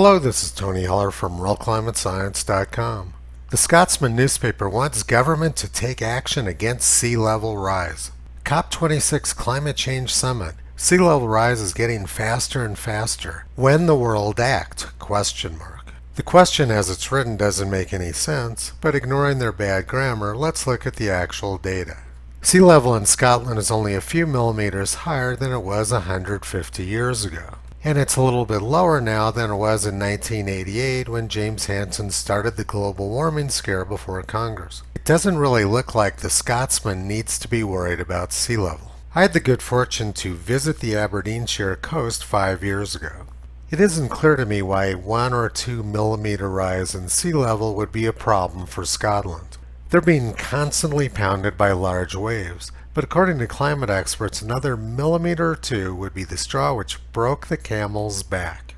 Hello, this is Tony Heller from RealClimateScience.com. The Scotsman newspaper wants government to take action against sea level rise. COP26 Climate Change Summit. Sea level rise is getting faster and faster. When the world act? The question as it's written doesn't make any sense, but ignoring their bad grammar, let's look at the actual data. Sea level in Scotland is only a few millimeters higher than it was 150 years ago. And it's a little bit lower now than it was in 1988 when James Hansen started the global warming scare before Congress. It doesn't really look like the Scotsman needs to be worried about sea level. I had the good fortune to visit the Aberdeenshire coast 5 years ago. It isn't clear to me why a 1 or 2 millimeter rise in sea level would be a problem for Scotland. They're being constantly pounded by large waves. But according to climate experts, another millimeter or two would be the straw which broke the camel's back.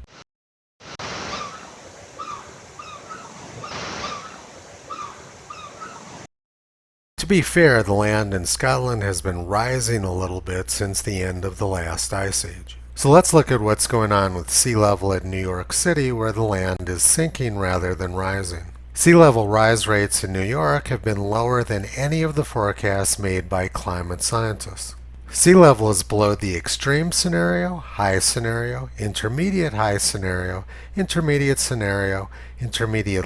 To be fair, the land in Scotland has been rising a little bit since the end of the last ice age. So let's look at what's going on with sea level at New York City, where the land is sinking rather than rising. Sea level rise rates in New York have been lower than any of the forecasts made by climate scientists. Sea level is below the extreme scenario, high scenario, intermediate high scenario, intermediate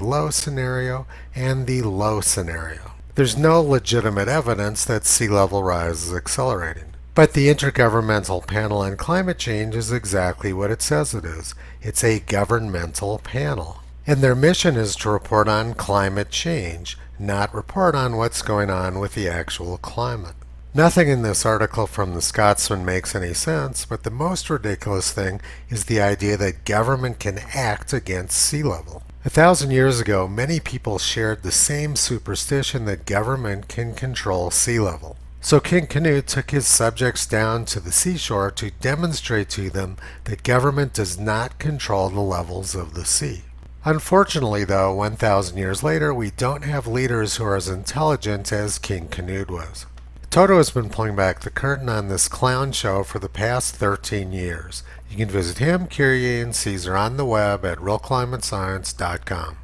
low scenario, and the low scenario. There's no legitimate evidence that sea level rise is accelerating. But the Intergovernmental Panel on Climate Change is exactly what it says it is. It's a governmental panel. And their mission is to report on climate change, not report on what's going on with the actual climate. Nothing in this article from the Scotsman makes any sense, but the most ridiculous thing is the idea that government can act against sea level. 1,000 years ago, many people shared the same superstition that government can control sea level. So King Knut took his subjects down to the seashore to demonstrate to them that government does not control the levels of the sea. Unfortunately, though, 1,000 years later, we don't have leaders who are as intelligent as King Canoe was. Toto has been pulling back the curtain on this clown show for the past 13 years. You can visit him, Kyrie, and Caesar on the web at realclimatescience.com.